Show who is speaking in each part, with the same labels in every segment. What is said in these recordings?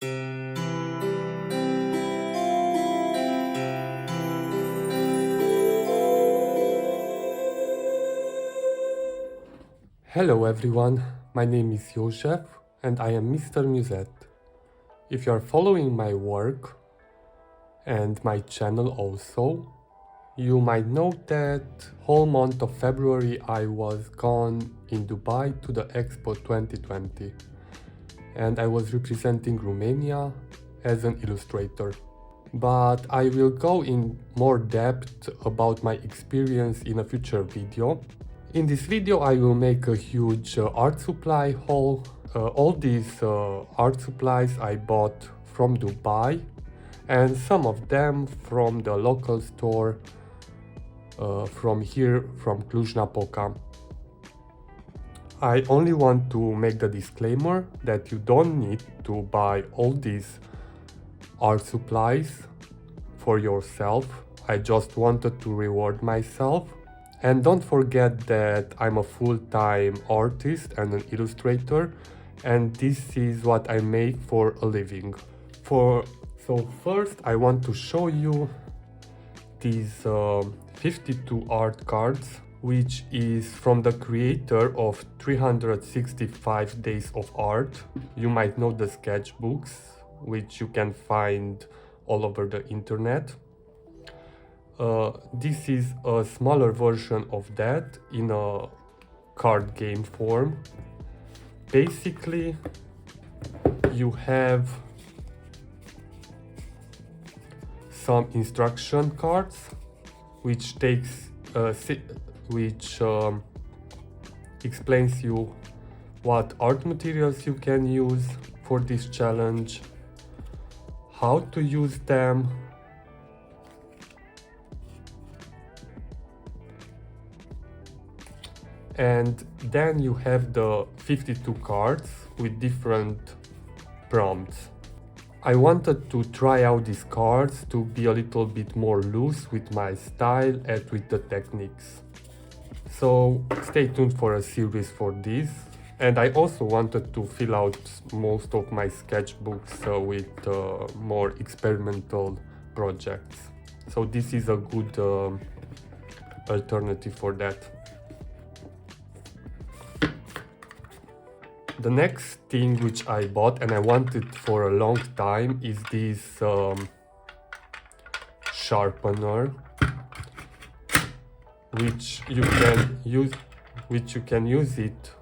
Speaker 1: Hello everyone, my name is Josef and I am Mr. Musette. If you are following my work and my channel also, you might know that whole month of February I was gone in Dubai to the Expo 2020 and I was representing Romania as an illustrator. But I will go in more depth about my experience in a future video. In this video I will make a huge art supply haul. All these art supplies I bought from Dubai and some of them from the local store from here, from Cluj-Napoca. I only want to make the disclaimer that you don't need to buy all these art supplies for yourself. I just wanted to reward myself. And don't forget that I'm a full-time artist and an illustrator, and this is what I make for a living. So first I want to show you these 52 art cards, which is from the creator of 365 Days of Art. You might know the sketchbooks, which you can find all over the internet. This is a smaller version of that in a card game form. Basically, you have some instruction cards, which explains you what art materials you can use for this challenge, how to use them, and then you have the 52 cards with different prompts. I wanted to try out these cards to be a little bit more loose with my style and with the techniques. So stay tuned for a series for this. And I also wanted to fill out most of my sketchbooks with more experimental projects. So this is a good alternative for that. The next thing which I bought and I wanted for a long time is this sharpener, which you can use it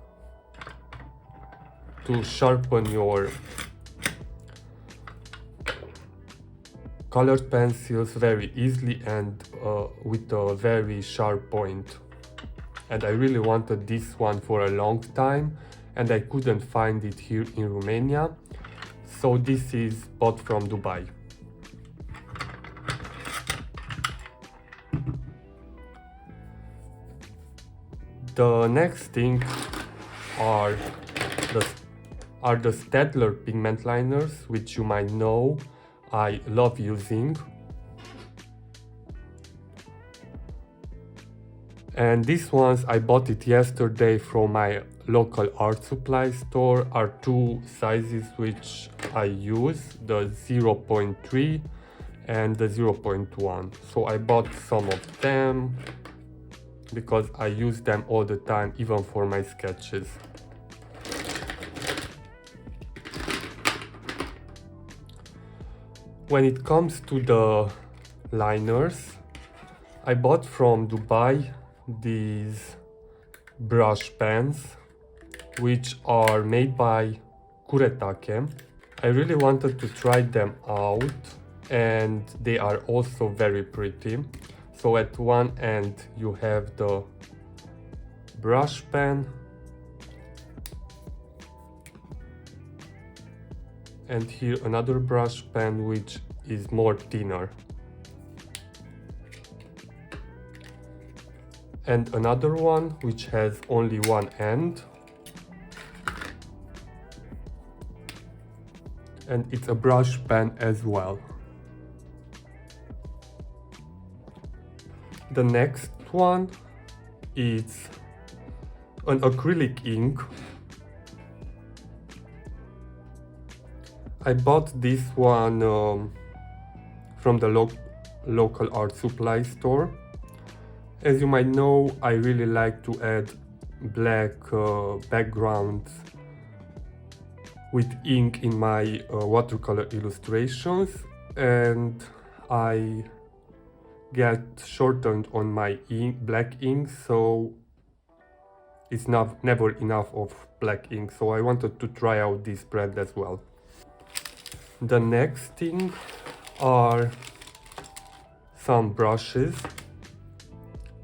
Speaker 1: to sharpen your colored pencils very easily and with a very sharp point. And I really wanted this one for a long time, and I couldn't find it here in Romania, so this is bought from Dubai. The next thing are the Staedtler pigment liners, which you might know I love using. And these ones I bought it yesterday from my local art supply store. Are two sizes which I use, the 0.3 and the 0.1. So I bought some of them because I use them all the time, even for my sketches. When it comes to the liners, I bought from Dubai these brush pens, which are made by Kuretake. I really wanted to try them out, and they are also very pretty. So at one end you have the brush pen, and here another brush pen which is more thinner, and another one which has only one end, and it's a brush pen as well. The next one is an acrylic ink. I bought this one from the local art supply store. As you might know, I really like to add black backgrounds with ink in my watercolor illustrations, and I get shortened on my black ink, so it's never enough of black ink, so I wanted to try out this brand as well. The next thing are some brushes.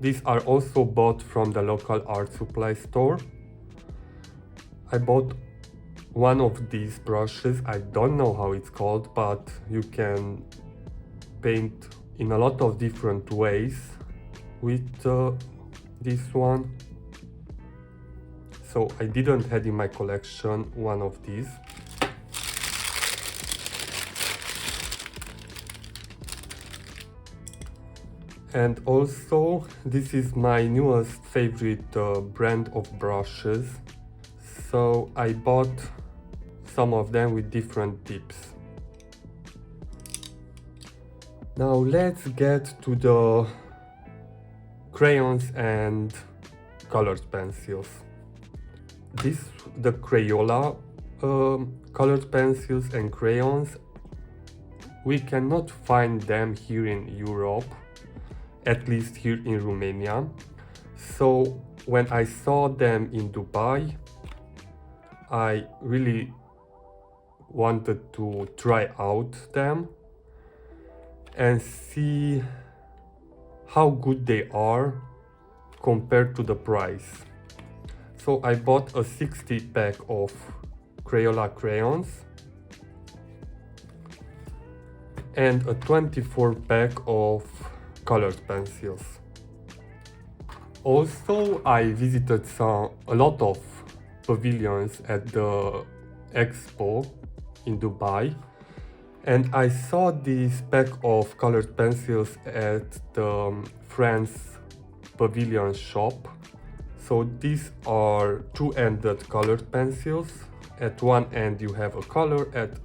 Speaker 1: These are also bought from the local art supply store. I bought one of these brushes. I don't know how it's called, but you can paint in a lot of different ways with this one. So I didn't have in my collection one of these. And also, this is my newest favorite brand of brushes. So I bought some of them with different tips. Now let's get to the crayons and colored pencils. The Crayola colored pencils and crayons, we cannot find them here in Europe, at least here in Romania. So when I saw them in Dubai, I really wanted to try out them and see how good they are compared to the price. So I bought a 60 pack of Crayola crayons and a 24 pack of colored pencils. Also, I visited a lot of pavilions at the expo in Dubai, and I saw this pack of colored pencils at the France pavilion shop. So these are two-ended colored pencils. At one end you have a color, at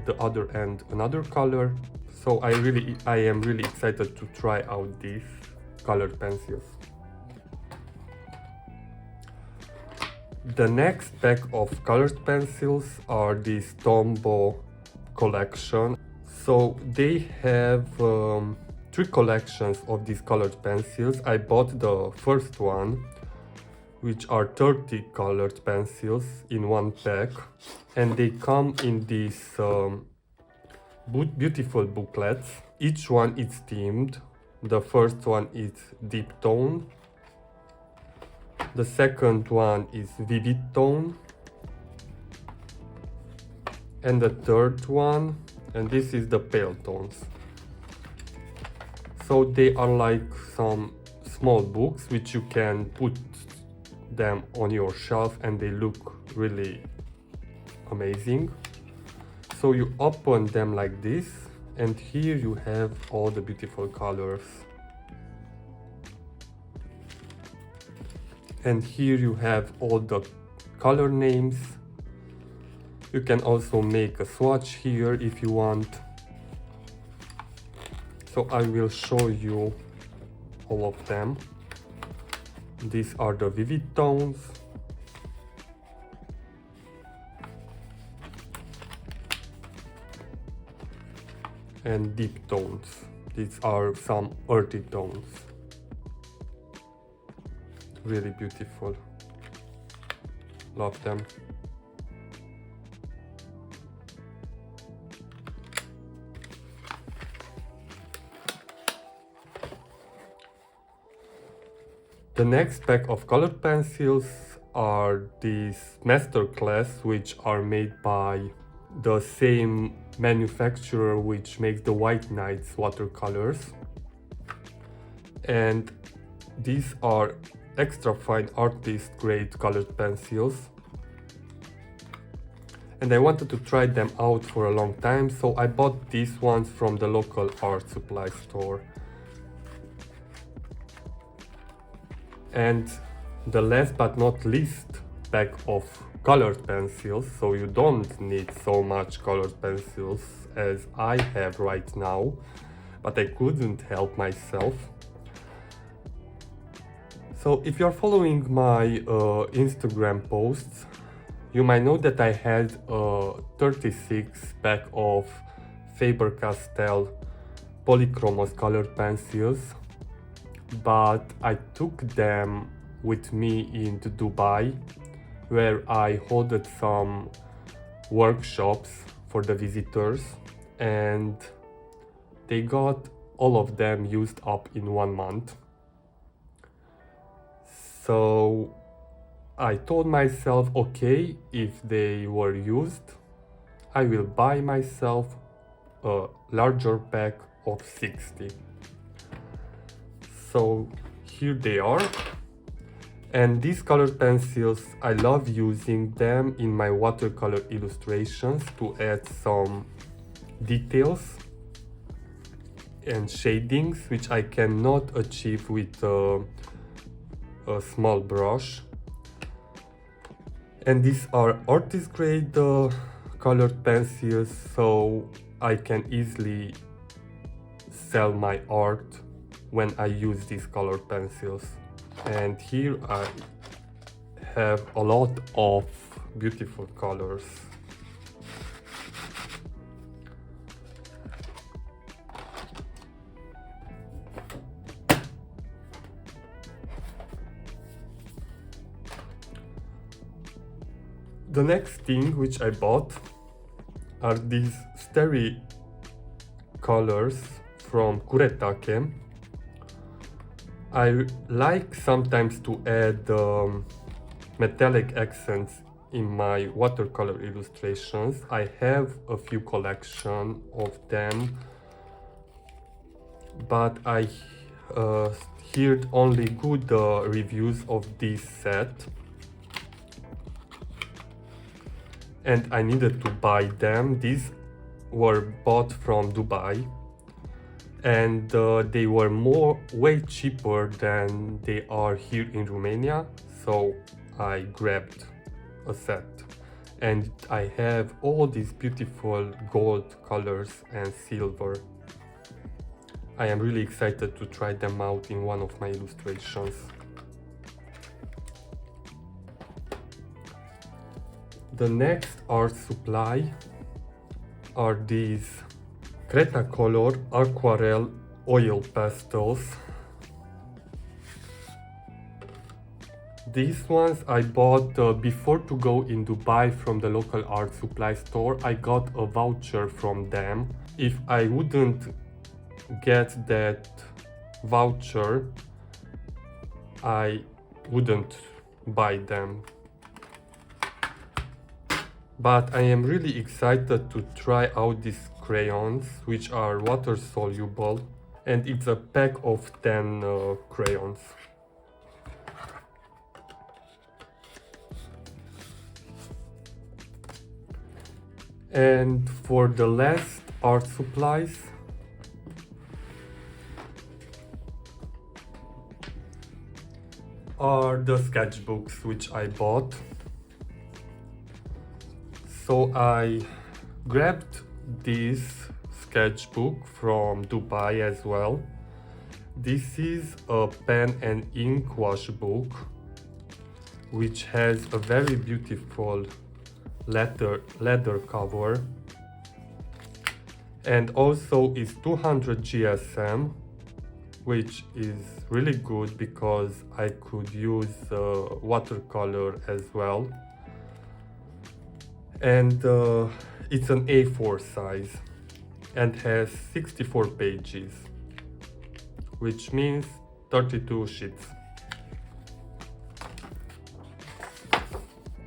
Speaker 1: the other end another color. So I am really excited to try out these colored pencils. The next pack of colored pencils are this Tombow collection. So they have 3 collections of these colored pencils. I bought the first one, which are 30 colored pencils in one pack, and they come in these beautiful booklets. Each one is themed. The first one is deep tone, the second one is vivid tone, and the third one, and this is the pale tones. So they are like some small books which you can put them on your shelf and they look really amazing. So you open them like this, and here you have all the beautiful colors. And here you have all the color names. You can also make a swatch here if you want. So I will show you all of them. These are the vivid tones. And deep tones. These are some earthy tones. Really beautiful. Love them. The next pack of colored pencils are these masterclass, which are made by the same manufacturer which makes the White Nights watercolors. And these are extra fine artist grade colored pencils. And I wanted to try them out for a long time, so I bought these ones from the local art supply store. And the last but not least pack of colored pencils, so you don't need so much colored pencils as I have right now, but I couldn't help myself. So if you're following my Instagram posts, you might know that I had a 36 pack of Faber-Castell polychromos colored pencils, but I took them with me into Dubai, where I hosted some workshops for the visitors, and they got all of them used up in 1 month. So I told myself, okay, if they were used, I will buy myself a larger pack of 60. So here they are. And these colored pencils, I love using them in my watercolor illustrations to add some details and shadings, which I cannot achieve with a small brush. And these are artist grade colored pencils, so I can easily sell my art when I use these colored pencils. And here I have a lot of beautiful colors. The next thing which I bought are these starry colors from Kuretake. I like sometimes to add metallic accents in my watercolor illustrations. I have a few collection of them, but I heard only good reviews of this set. And I needed to buy them. These were bought from Dubai, and they were way cheaper than they are here in Romania, so I grabbed a set. And I have all these beautiful gold colors and silver. I am really excited to try them out in one of my illustrations. The next art supply are these Cretacolor aquarelle oil pastels. These ones I bought before to go in Dubai from the local art supply store. I got a voucher from them. If I wouldn't get that voucher, I wouldn't buy them. But I am really excited to try out these crayons, which are water soluble, and it's a pack of 10 crayons. And for the last art supplies, are the sketchbooks which I bought. So I grabbed this sketchbook from Dubai as well. This is a pen and ink wash book, which has a very beautiful leather cover, and also is 200 GSM, which is really good because I could use watercolor as well. And it's an A4 size and has 64 pages, which means 32 sheets.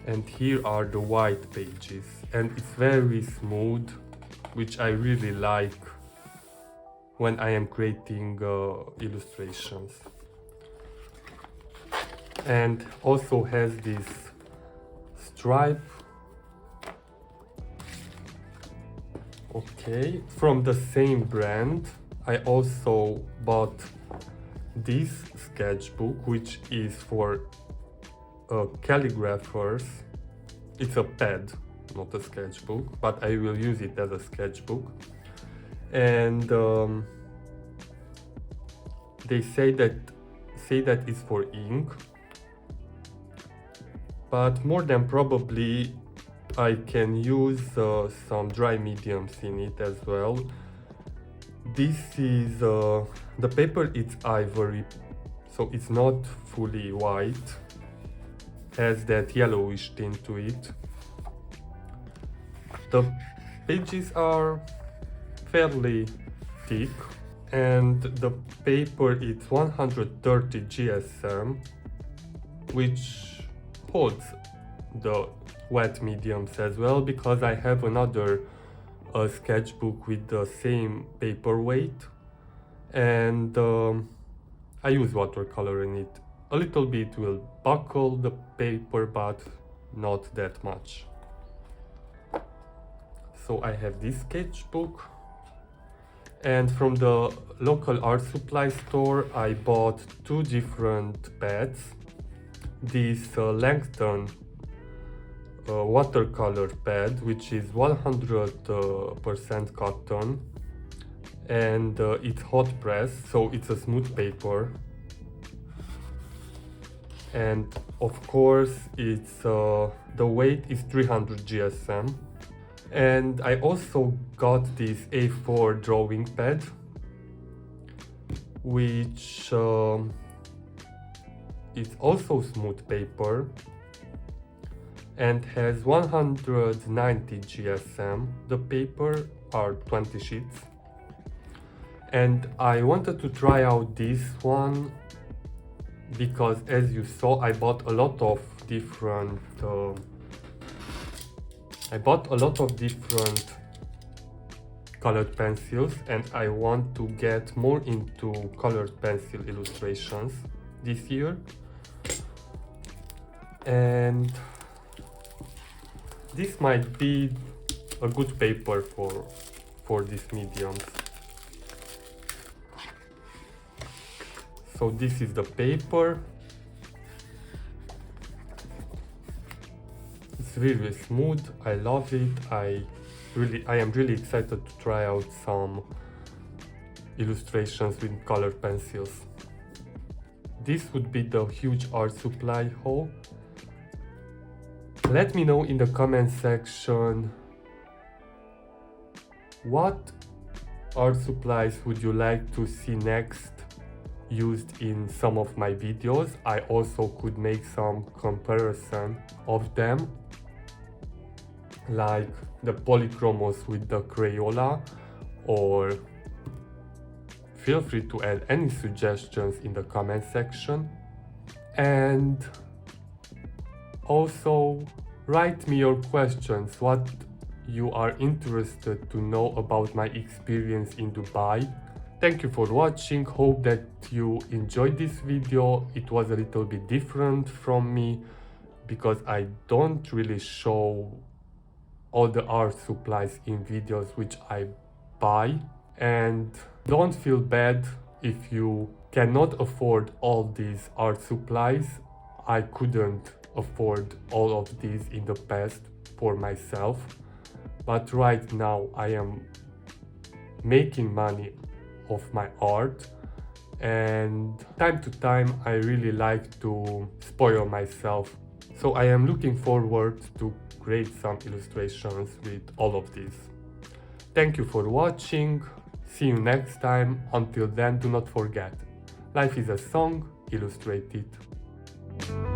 Speaker 1: And here are the white pages, and it's very smooth, which I really like when I am creating illustrations. And also has this stripe. Okay, from the same brand, I also bought this sketchbook, which is for calligraphers, It's a pad, not a sketchbook, but I will use it as a sketchbook. And they say that it's for ink, but more than probably I can use some dry mediums in it as well. This is the paper, it's ivory, so it's not fully white, has that yellowish tint to it. The pages are fairly thick, and the paper is 130 GSM, which holds the wet mediums as well, because I have another sketchbook with the same paper weight, and I use watercolor in it. A little bit will buckle the paper, but not that much. So I have this sketchbook, and from the local art supply store I bought two different pads. This Langton watercolor pad, which is 100% cotton, and it's hot press, so it's a smooth paper. And of course it's the weight is 300 GSM. And I also got this A4 drawing pad, which is also smooth paper and has 190 GSM. The paper are 20 sheets, and I wanted to try out this one because, as you saw, I bought a lot of different colored pencils, and I want to get more into colored pencil illustrations this year. And this might be a good paper for these mediums. So this is the paper. It's really smooth. I love it. I am really excited to try out some illustrations with colored pencils. This would be the huge art supply haul. Let me know in the comment section what art supplies would you like to see next used in some of my videos. I also could make some comparison of them, like the polychromos with the Crayola, or feel free to add any suggestions in the comment section. And also write me your questions, what you are interested to know about my experience in Dubai. Thank you for watching, hope that you enjoyed this video. It was a little bit different from me because I don't really show all the art supplies in videos which I buy. And don't feel bad if you cannot afford all these art supplies. I couldn't afford all of these in the past for myself, but right now I am making money of my art, and time to time I really like to spoil myself. So I am looking forward to create some illustrations with all of these. Thank you for watching. See you next time. Until then, do not forget, life is a song, illustrate it.